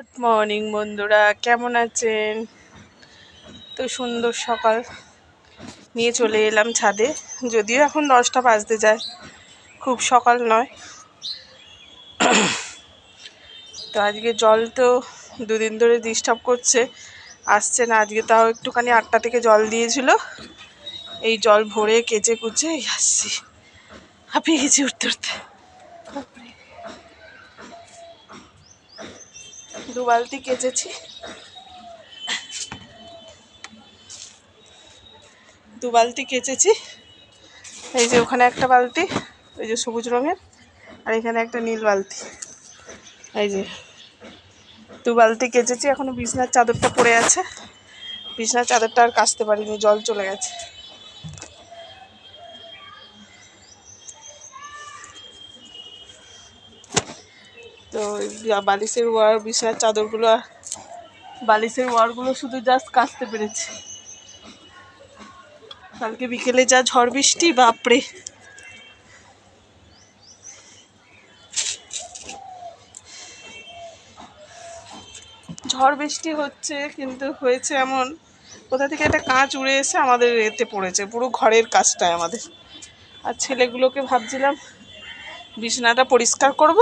Good morning বন্ধুরা, কেমন আছেন? তো সুন্দর সকাল নিয়ে চলে এলাম ছাদে। যদিও এখন 10টা বাজতে যায়, খুব সকাল নয়। তো আজকে জল তো দুদিন ধরে ডিস্টার্ব করছে, আসছে না। আজকে তাও একটুখানি 8টা থেকে জল দিয়েছিল। এই জল ভরে কেচে কুচে আসছি, হাঁপিয়ে গেছি উঠতে উঠতে। 2 বালতি কেচেছি, 2 বালতি কেচেছি। এই যে ওখানে একটা বালতি, ওই যে সবুজ রঙের, আর এখানে একটা নীল বালতি। এই যে 2 বালতি কেচেছি। এখনো বিছনার চাদরটা পড়ে আছে, বিছনার চাদরটা আর কাচতে পারিনি, জল চলে গেছে। তো বালিশের ওয়ার, বিছনার চাদরগুলো, বালিশের ওয়ারগুলো শুধু জাস্ট কাচতে পেরেছি। কালকে বিকেলে যা ঝড় বৃষ্টি, বাপরে! ঝড় বৃষ্টি হচ্ছে, কিন্তু হয়েছে এমন, কোথা থেকে একটা কাঁচ উড়ে এসে আমাদের এতে পড়েছে, পুরো ঘরের কাজটায় আমাদের। আর ছেলেগুলোকে ভাবছিলাম বিছানাটা পরিষ্কার করব,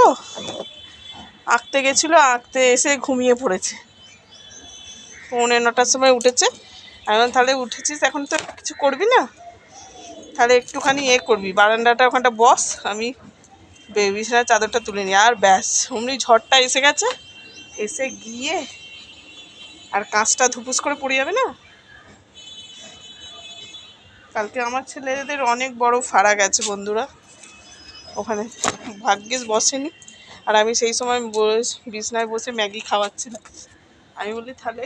আঁকতে গেছিলো, আঁকতে এসে ঘুমিয়ে পড়েছে। 9:45টার সময় উঠেছে। এখন তাহলে উঠেছিস, এখন তো কিছু করবি না, তাহলে একটুখানি করবি, বারান্দাটা ওখানটা বস, আমি বিছানার চাদরটা তুলে নিই, আর ব্যাস অমনি ঝড়টা এসে গেছে। এসে গিয়ে আর কাঁচটা ধুপুস করে পড়ে যাবে না। কালকে আমার ছেলেদের অনেক বড় ফারাক আছে বন্ধুরা, ওখানে ভাগ্যিস বসেনি। আর আমি সেই সময় বিছনায় বসে ম্যাগি খাওয়াচ্ছিলাম। আমি বলি তাহলে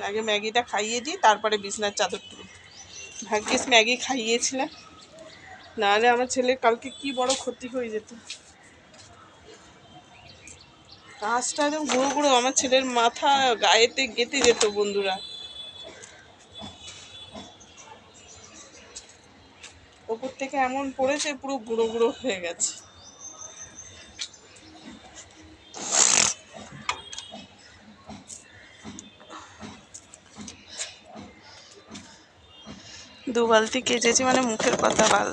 আগে ম্যাগিটা খাইয়ে দিই, তারপরে বিছনার চাদর তুলি। ভাগ্যিস ম্যাগি খাইয়েছিলাম, নাহলে আমার ছেলের কালকে কি বড় ক্ষতি হয়ে যেত। কাঁচটা একদম গুঁড়ো গুঁড়ো, আমার ছেলের মাথা গায়েতে গেঁথে যেত বন্ধুরা। ওপর থেকে এমন পড়েছে, পুরো গুঁড়ো গুঁড়ো হয়ে গেছে। দু বালতি কেচেছি মানে মুখের কথা, ভাল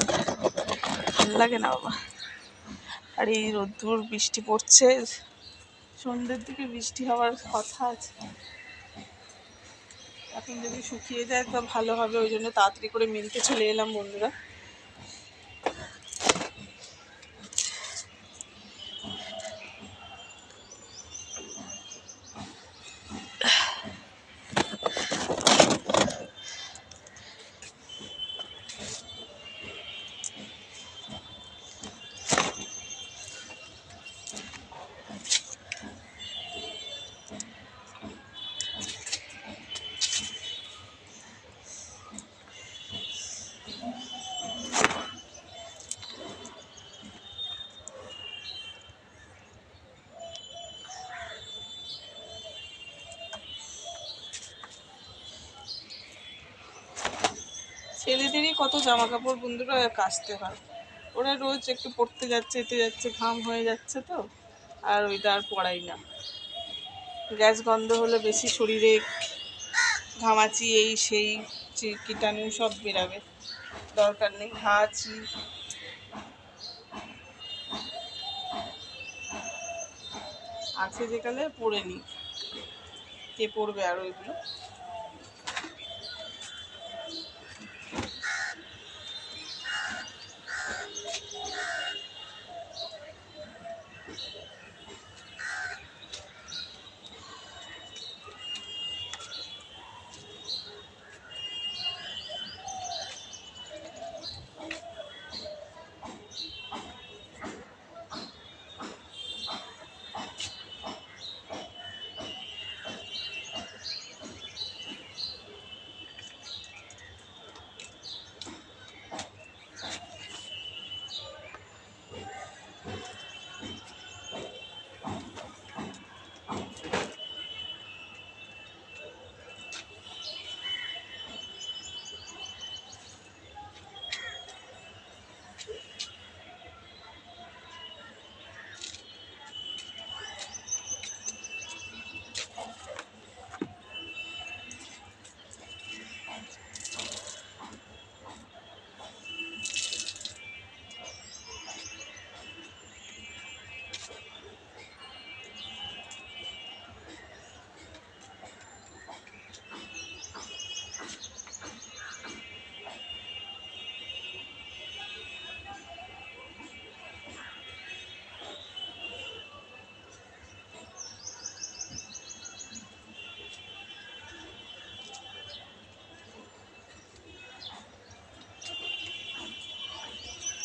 লাগে না বাবা। আর এই রোদ্দুর বৃষ্টি পড়ছে, সন্ধ্যের দিকে বৃষ্টি হওয়ার কথা আছে। এখন যদি শুকিয়ে যায় তো ভালো হবে, ওই জন্য তাড়াতাড়ি করে মিলতে চলে এলাম বন্ধুরা। ছেলেদেরই কত জামা কাপড় বন্ধুরা কাচতে হয়, ওরা রোজ একটু পড়তে যাচ্ছে, এতে যাচ্ছে, ঘাম হয়ে যাচ্ছে তো, আর ওইটা আর পড়াই না। গ্যাস গন্ধ হলে বেশি শরীরে ঘামাচি, এই সেই কীটাণু সব বেরাবে, দরকার নেই। ঘামাচি আছে যেখানে পড়ে নি, কে পড়বে আর ওইগুলো।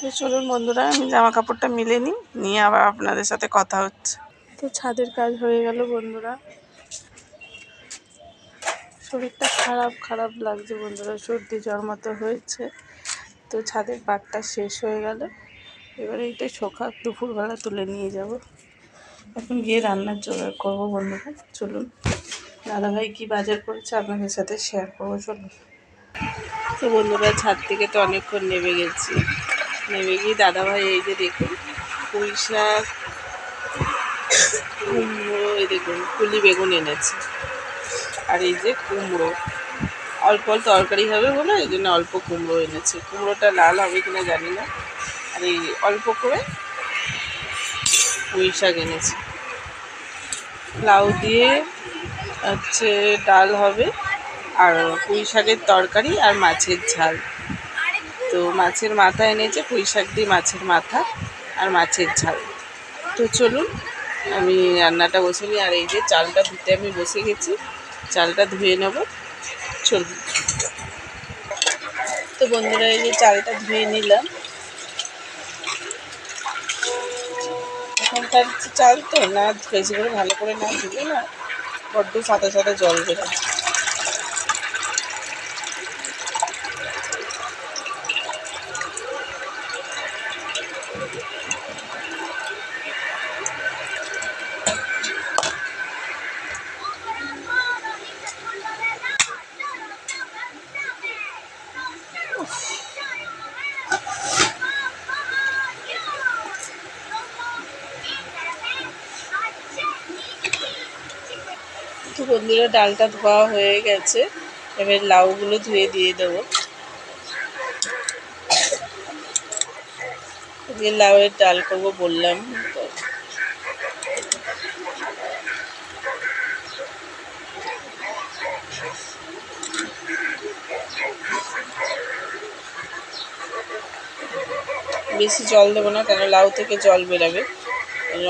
তো চলুন বন্ধুরা, আমি জামা কাপড়টা মিলে নিয়ে আবার আপনাদের সাথে কথা হচ্ছে। তো ছাদের কাজ হয়ে গেল বন্ধুরা। শরীরটা খারাপ লাগছে বন্ধুরা, সর্দি জ্বর মতো হয়েছে। তো ছাদের পাটটা শেষ হয়ে গেল, এবারে এইটা সকাল দুপুরবেলা তুলে নিয়ে যাব। এখন গিয়ে রান্নার জোগাড় করবো বন্ধুরা। চলুন, দাদাভাই কি বাজার করেছে আপনাদের সাথে শেয়ার করবো, চলুন। তো বন্ধুরা, ছাদ থেকে তো অনেকক্ষণ নেমে গেছি। নেমে গিয়ে দাদাভাই এই যে দেখুন পুঁই শাক, কুমড়ো, এই দেখুন কুলি বেগুন এনেছে। আর এই যে কুমড়ো, অল্প তরকারি হবে বলে এই জন্য অল্প কুমড়ো এনেছে। কুমড়োটা লাল হবে কিনা জানি না। আর এই অল্প করে পুঁই শাক এনেছে। লাউ দিয়ে হচ্ছে ডাল হবে, আর পুঁই শাকের তরকারি আর মাছের ঝাল। তো মাছের মাথা এনেছে, পুঁই শাক দিয়ে মাছের মাথা আর মাছের ঝাল। তো চলুন আমি রান্নাটা বসে নিই। আর এই যে চালটা ধুতে আমি বসে গেছি, চালটা ধুয়ে নেব, চলুন। তো বন্ধুরা, এই যে চালটা ধুয়ে নিলাম। এখনকার চাল তো না বেশি করে ভালো করে না ধুলে না বড্ড সাদা সাদা জল বেরোয়। তো বন্ধুরা, ডালটা ধোয়া হয়ে গেছে, এবার লাউগুলো ধুয়ে দিয়ে দেবো। যে লাউয়ের ডাল করবো বললাম তো। বেশি জল দেবো না, কেন লাউ থেকে জল বেরোবে।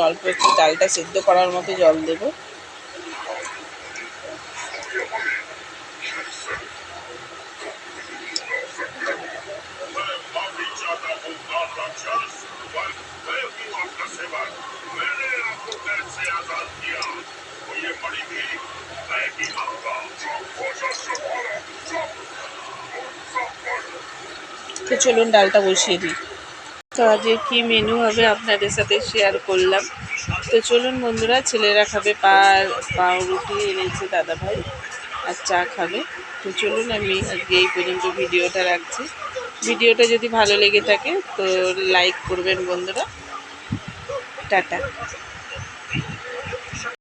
অল্প একটু ডালটা সেদ্ধ করার মতো জল দেবো। তো চলুন ডালটা বসিয়ে দিই। তো আজকে কী মেনু হবে আপনাদের সাথে শেয়ার করলাম। তো চলুন বন্ধুরা, ছেলেরা খাবে পাউরুটি এনেছে দাদাভাই, আর চা খাবে। তো চলুন আমি আজকে এই পর্যন্ত ভিডিওটা রাখছি। ভিডিওটা যদি ভালো লেগে থাকে তো লাইক করবেন বন্ধুরা। টাটা।